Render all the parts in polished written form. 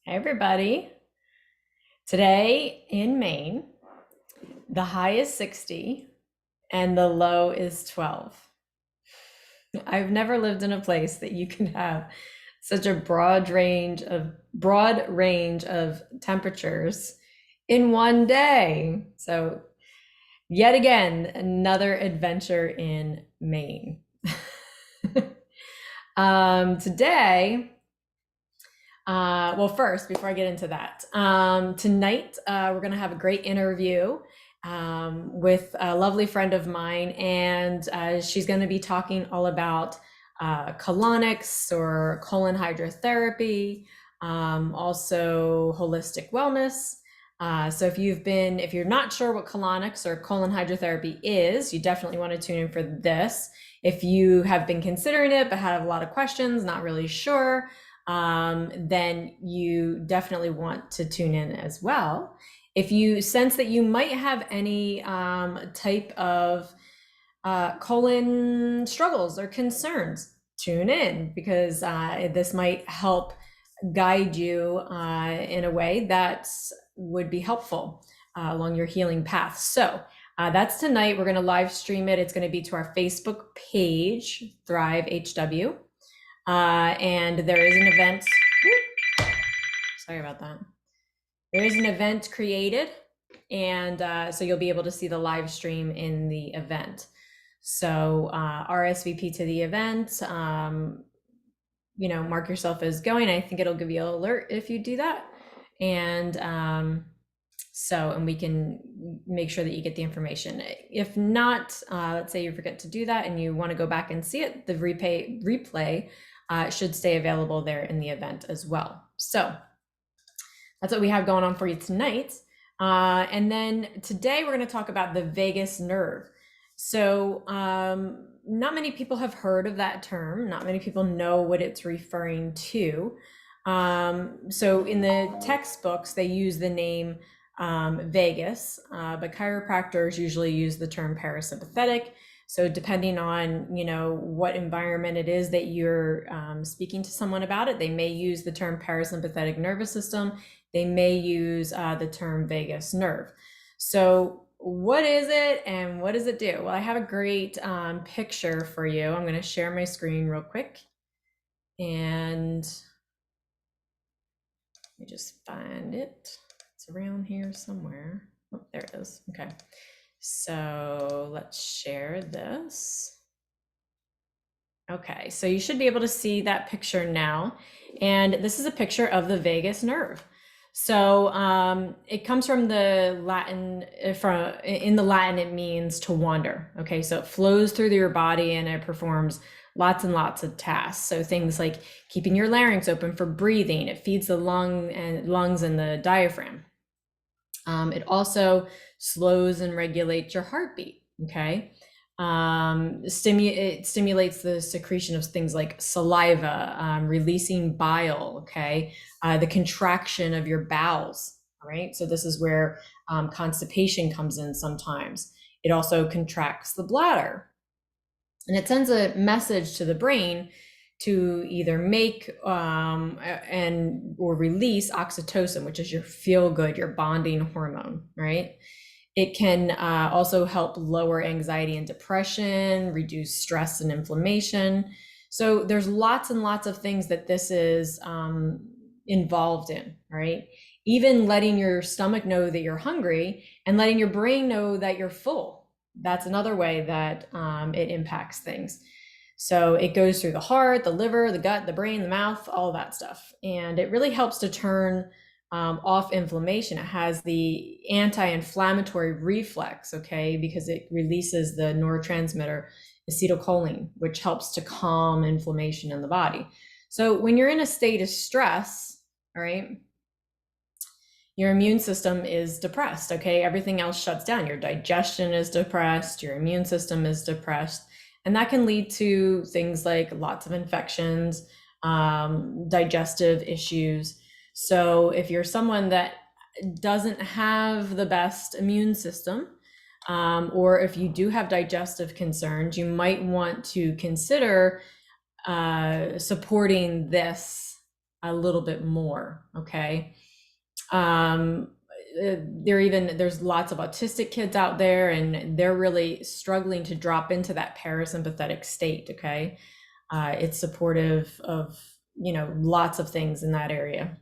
Hey everybody. Today in Maine, the high is 60 and the low is 12. I've never lived in a place that you can have such a broad range of temperatures in one day. So yet again, another adventure in Maine. Today, well, first, before I get into that, tonight we're going to have a great interview with a lovely friend of mine, and she's going to be talking all about colonics or colon hydrotherapy, also holistic wellness. So if you're not sure what colonics or colon hydrotherapy is, you definitely want to tune in for this. If you have been considering it but have a lot of questions, not really sure, then you definitely want to tune in as well. If you sense that you might have any type of colon struggles or concerns, tune in because this might help guide you in a way that would be helpful along your healing path. So that's tonight. We're going to live stream it. It's going to be to our Facebook page, Thrive HW. And there is an event. Sorry about that. There is an event created, and so you'll be able to see the live stream in the event. So RSVP to the event. Mark yourself as going. I think it'll give you an alert if you do that, and and we can make sure that you get the information. If not, let's say you forget to do that and you want to go back and see it, the replay should stay available there in the event as well. So that's what we have going on for you tonight. And then today we're going to talk about the vagus nerve. So not many people have heard of that term. Not many people know what it's referring to. So in the textbooks, they use the name vagus, but chiropractors usually use the term parasympathetic. So depending on, what environment it is that you're speaking to someone about it, they may use the term parasympathetic nervous system. They may use the term vagus nerve. So what is it and what does it do? Well, I have a great picture for you. I'm going to share my screen real quick. And let me just find it. It's around here somewhere. Oh, there it is. Okay. So let's share this. Okay, so you should be able to see that picture now. And this is a picture of the vagus nerve. So it comes from the Latin, in the Latin, it means to wander. Okay, so it flows through your body and it performs lots and lots of tasks. So things like keeping your larynx open for breathing, it feeds the lungs and the diaphragm. It also slows and regulates your heartbeat. Okay. It stimulates the secretion of things like saliva, releasing bile, okay, the contraction of your bowels, right? So this is where constipation comes in sometimes. It also contracts the bladder, and it sends a message to the brain to either make or release oxytocin, which is your feel good, your bonding hormone, right? It can also help lower anxiety and depression, reduce stress and inflammation. So there's lots and lots of things that this is involved in, right? Even letting your stomach know that you're hungry and letting your brain know that you're full. That's another way that it impacts things. So it goes through the heart, the liver, the gut, the brain, the mouth, all that stuff. And it really helps to turn off inflammation. It has the anti-inflammatory reflex, okay, because it releases the neurotransmitter acetylcholine, which helps to calm inflammation in the body. So when you're in a state of stress, all right, your immune system is depressed, okay? Everything else shuts down. Your digestion is depressed, your immune system is depressed, and that can lead to things like lots of infections, digestive issues. So if you're someone that doesn't have the best immune system, or if you do have digestive concerns, you might want to consider supporting this a little bit more, okay? Um, there's lots of autistic kids out there, and they're really struggling to drop into that parasympathetic state, okay? It's supportive of, lots of things in that area.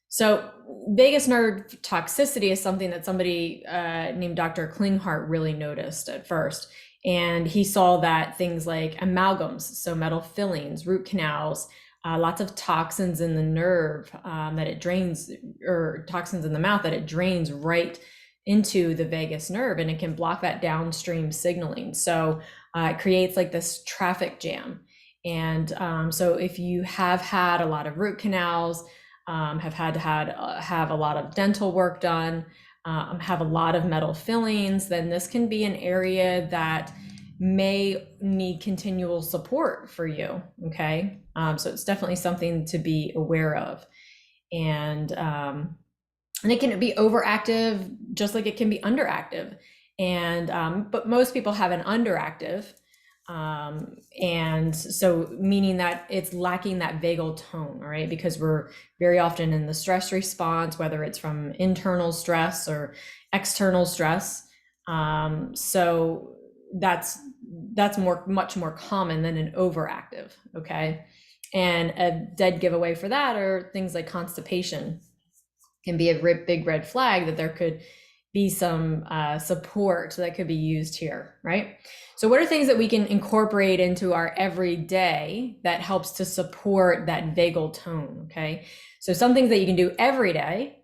So vagus nerve toxicity is something that somebody named Dr. Klinghardt really noticed at first. And he saw that things like amalgams, so metal fillings, root canals, lots of toxins in the nerve that it drains, or toxins in the mouth that it drains right into the vagus nerve, and it can block that downstream signaling. So it creates like this traffic jam. And so if you have had a lot of root canals, have had to have a lot of dental work done, have a lot of metal fillings, then this can be an area that may need continual support for you, okay? So it's definitely something to be aware of. And it can be overactive just like it can be underactive. And but most people have an underactive, and so meaning that it's lacking that vagal tone, all right? Because we're very often in the stress response, whether it's from internal stress or external stress. So that's much more common than an overactive, okay? And a dead giveaway for that are things like constipation. Can be a big red flag that there could be some support that could be used here, right? So what are things that we can incorporate into our everyday that helps to support that vagal tone, okay? So some things that you can do every day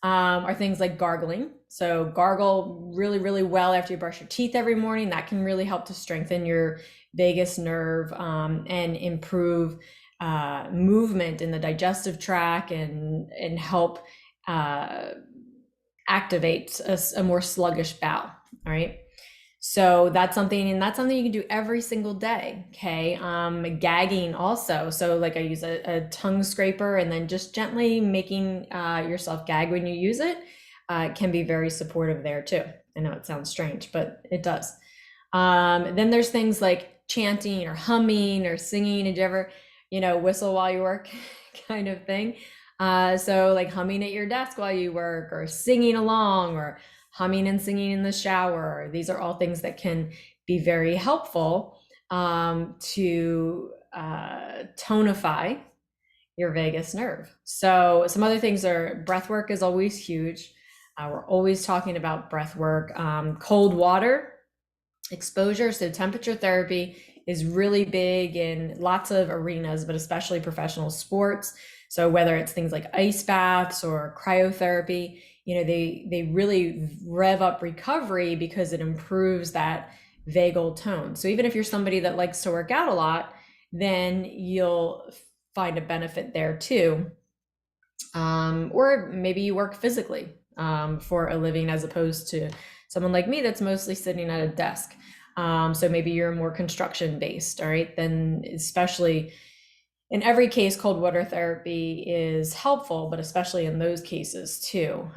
are things like gargling. So gargle really, really well after you brush your teeth every morning. That can really help to strengthen your vagus nerve and improve movement in the digestive tract and help activate a more sluggish bowel, all right? So that's something you can do every single day, okay? Gagging also. So like I use a tongue scraper and then just gently making yourself gag when you use it can be very supportive there too. I know it sounds strange, but it does. Then there's things like chanting or humming or singing. Did you ever, whistle while you work kind of thing? So like humming at your desk while you work, or singing along, or humming and singing in the shower. These are all things that can be very helpful to tonify your vagus nerve. So some other things are breath work is always huge. We're always talking about breath work. Cold water exposure, so temperature therapy is really big in lots of arenas, but especially professional sports. So whether it's things like ice baths or cryotherapy, they really rev up recovery because it improves that vagal tone. So even if you're somebody that likes to work out a lot, then you'll find a benefit there too. Or maybe you work physically for a living as opposed to someone like me that's mostly sitting at a desk. So maybe you're more construction based, all right? Then especially in every case, cold water therapy is helpful, but especially in those cases too.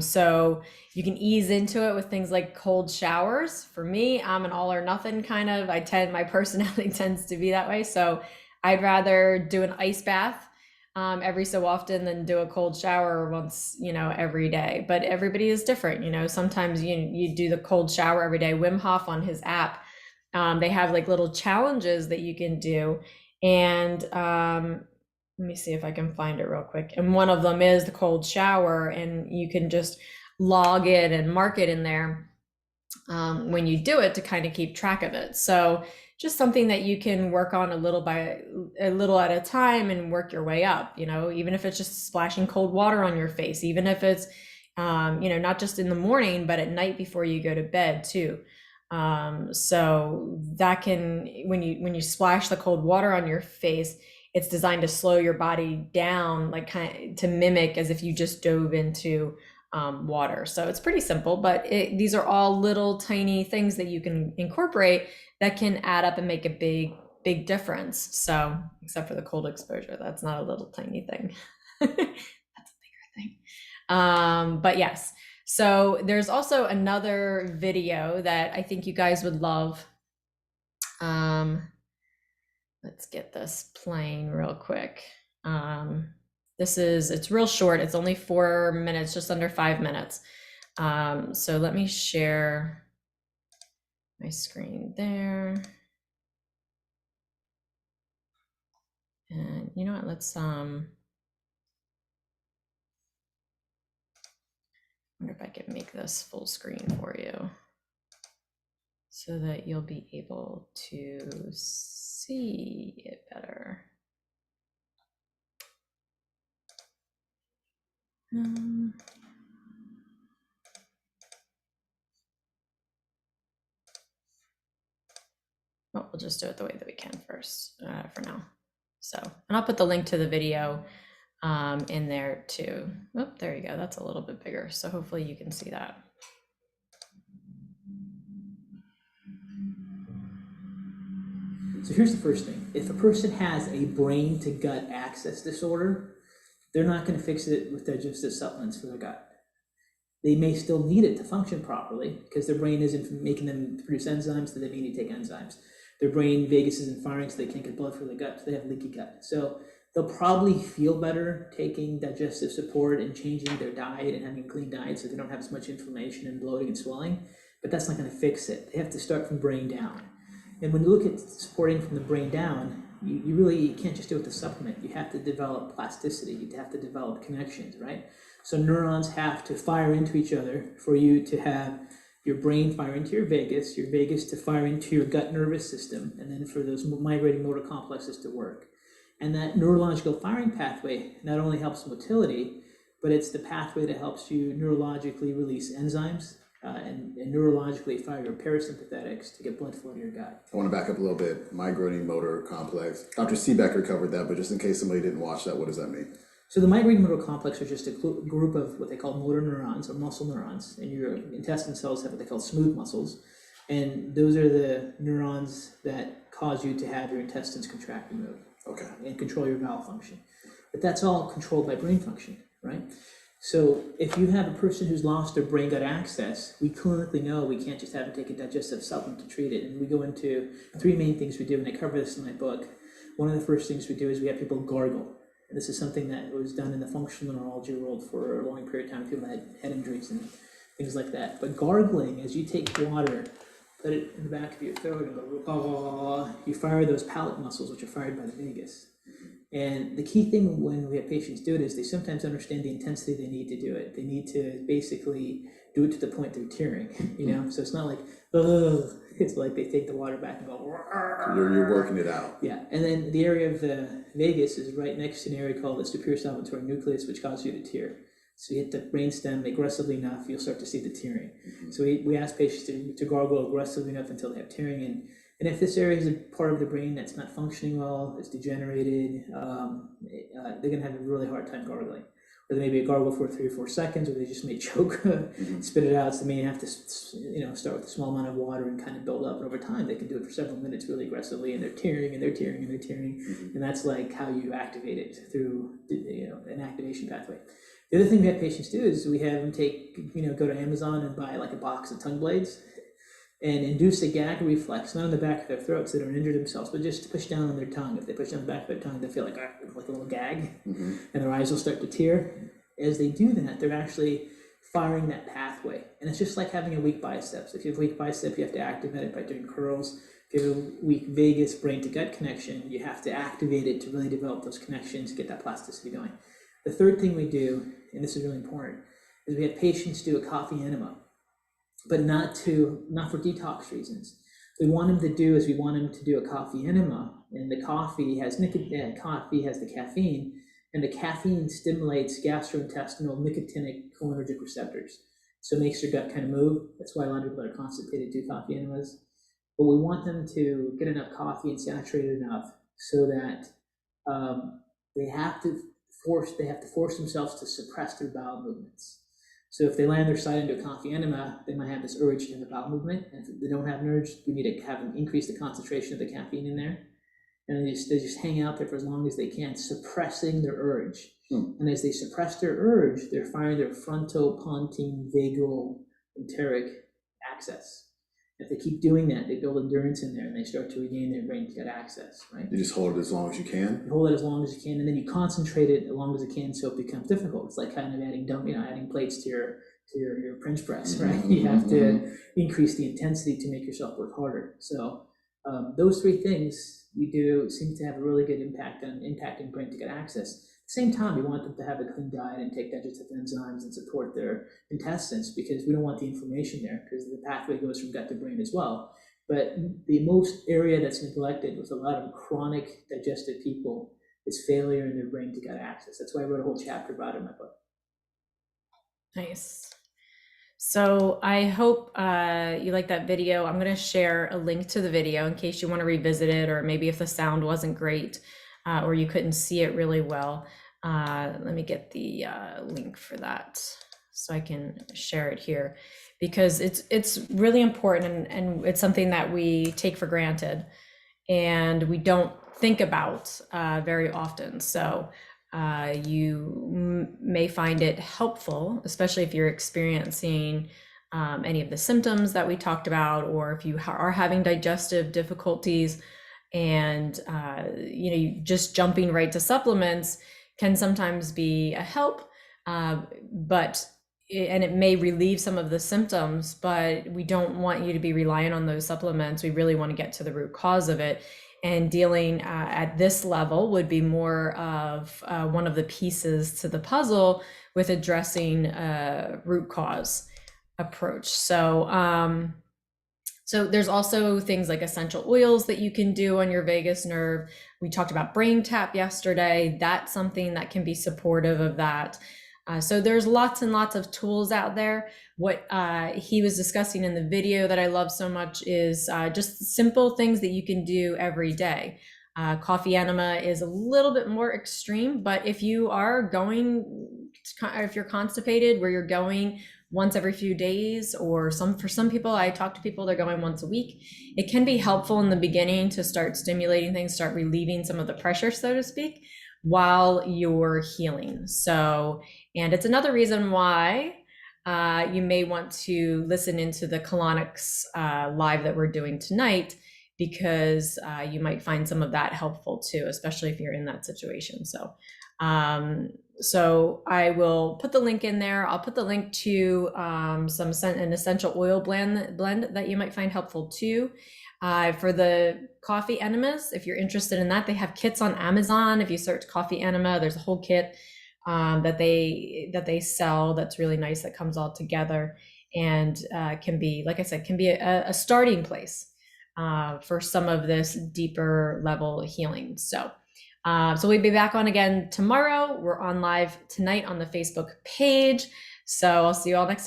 So you can ease into it with things like cold showers. For me, I'm an all or nothing kind of, my personality tends to be that way. So I'd rather do an ice bath every so often than do a cold shower once, every day. But everybody is different. Sometimes you do the cold shower every day. Wim Hof on his app, they have like little challenges that you can do. And let me see if I can find it real quick. And one of them is the cold shower, and you can just log it and mark it in there when you do it to kind of keep track of it. So just something that you can work on a little at a time and work your way up, even if it's just splashing cold water on your face, even if it's, not just in the morning, but at night before you go to bed too. So that can, when you splash the cold water on your face, it's designed to slow your body down, like kind of to mimic as if you just dove into water. So it's pretty simple, but these are all little tiny things that you can incorporate that can add up and make a big difference. So except for the cold exposure, that's not a little tiny thing. That's a bigger thing. But yes. So there's also another video that I think you guys would love. Let's get this playing real quick. It's real short. It's only 4 minutes, just under 5 minutes. So let me share my screen there. And you know what, let's, wonder if I can make this full screen for you so that you'll be able to see it better. Well, we'll just do it the way that we can first for now. So, and I'll put the link to the video in there too. Oh, there you go. That's a little bit bigger. So hopefully you can see that. So here's the first thing. If a person has a brain to gut access disorder, they're not going to fix it with digestive supplements for their gut. They may still need it to function properly because their brain isn't making them produce enzymes, so they may need to take enzymes. Their brain vagus isn't firing, so they can't get blood through the gut, so they have leaky gut. So they'll probably feel better taking digestive support and changing their diet and having a clean diet so they don't have as much inflammation and bloating and swelling, but that's not going to fix it. They have to start from brain down. And when you look at supporting from the brain down, you really can't just do it with a supplement. You have to develop plasticity. You have to develop connections, right? So neurons have to fire into each other for you to have your brain fire into your vagus to fire into your gut nervous system, and then for those migrating motor complexes to work. And that neurological firing pathway not only helps motility, but it's the pathway that helps you neurologically release enzymes, and neurologically fire your parasympathetics to get blood flow to your gut. I want to back up a little bit. Migrating motor complex. Dr. Seebecker covered that, but just in case somebody didn't watch that, what does that mean? So the migrating motor complex are just a group of what they call motor neurons or muscle neurons, and your intestine cells have what they call smooth muscles, and those are the neurons that cause you to have your intestines contract and move, okay, and control your bowel function. But that's all controlled by brain function, right? So if you have a person who's lost their brain gut access, we clinically know we can't just have them take a digestive supplement to treat it. And we go into 3 main things we do, and I cover this in my book. One of the first things we do is we have people gargle. And this is something that was done in the functional neurology world for a long period of time. People had head injuries and things like that. But gargling, as you take water, put it in the back of your throat and go, oh, you fire those palate muscles, which are fired by the vagus. And the key thing when we have patients do it is they sometimes understand the intensity they need to do it. They need to basically do it to the point they're tearing, you know? So it's not like, ugh. It's like they take the water back and go, so you're working it out. Yeah, and then the area of the vagus is right next to an area called the superior salivatory nucleus, which causes you to tear. So you hit the brainstem aggressively enough, you'll start to see the tearing. Mm-hmm. So we ask patients to gargle aggressively enough until they have tearing. And if this area is a part of the brain that's not functioning well, it's degenerated, they're going to have a really hard time gargling. Or they may be a gargle for 3 or 4 seconds, or they just may choke, spit it out. So they may have to, start with a small amount of water and kind of build up. And over time, they can do it for several minutes really aggressively, and they're tearing and they're tearing and they're tearing. And that's like how you activate it through, an activation pathway. The other thing we have patients do is we have them go to Amazon and buy like a box of tongue blades and induce a gag reflex, not on the back of their throats that are injured themselves, but just to push down on their tongue. If they push down the back of their tongue, they feel like a little gag, and their eyes will start to tear. As they do that, they're actually firing that pathway. And it's just like having a weak biceps. If you have a weak bicep, you have to activate it by doing curls. If you have a weak vagus brain to gut connection, you have to activate it to really develop those connections, get that plasticity going. The third thing we do, and this is really important, is we have patients do a coffee enema, but not for detox reasons. We want them to do a coffee enema, and the coffee has nicotine. Coffee has the caffeine, and the caffeine stimulates gastrointestinal nicotinic cholinergic receptors, so it makes your gut kind of move. That's why a lot of people that are constipated do coffee enemas. But we want them to get enough coffee and saturate it enough so that they have to force themselves to suppress their bowel movements. So if they lie on their side and do a coffee enema, they might have this urge to have a bowel movement. And if they don't have an urge, we need to have them increase the concentration of the caffeine in there. And they just hang out there for as long as they can, suppressing their urge. And as they suppress their urge, they're firing their frontopontine vagal enteric axis. If they keep doing that, they build endurance in there and they start to regain their brain to gut access, right? You just hold it as long as you can. You hold it as long as you can, and then you concentrate it as long as it can, so it becomes difficult. It's like kind of adding plates to your bench press, right? You have to increase the intensity to make yourself work harder. So those three things we do seem to have a really good impact on impacting brain to gut access. At the same time, we want them to have a clean diet and take digestive enzymes and support their intestines, because we don't want the inflammation there, because the pathway goes from gut to brain as well. But the most area that's neglected with a lot of chronic digestive people is failure in their brain to gut access. That's why I wrote a whole chapter about it in my book. Nice. So I hope you like that video. I'm going to share a link to the video in case you want to revisit it, or maybe if the sound wasn't great or you couldn't see it really well. Let me get the link for that so I can share it here, because it's really important, and it's something that we take for granted and we don't think about very often. So you may find it helpful, especially if you're experiencing any of the symptoms that we talked about, or if you are having digestive difficulties, and you just jumping right to supplements can sometimes be a help, but it may relieve some of the symptoms, but we don't want you to be reliant on those supplements. We really want to get to the root cause of it. And dealing at this level would be more of one of the pieces to the puzzle with addressing root cause approach. So there's also things like essential oils that you can do on your vagus nerve. We talked about brain tap yesterday. That's something that can be supportive of that. So there's lots and lots of tools out there. What he was discussing in the video that I love so much is just simple things that you can do every day. Coffee enema is a little bit more extreme, but if you are going, if you're constipated, where you're going once every few days, or for some people, I talk to people, they're going once a week. It can be helpful in the beginning to start stimulating things, start relieving some of the pressure, so to speak, while you're healing. So, and it's another reason why you may want to listen into the colonics live that we're doing tonight, because you might find some of that helpful too, especially if you're in that situation. So I will put the link in there. I'll put the link to an essential oil blend that you might find helpful too. For the coffee enemas, if you're interested in that, they have kits on Amazon. If you search coffee enema, there's a whole kit that they sell that's really nice, that comes all together, and can be, like I said, can be a starting place for some of this deeper level healing. So we'll be back on again tomorrow. We're on live tonight on the Facebook page. So I'll see you all next time.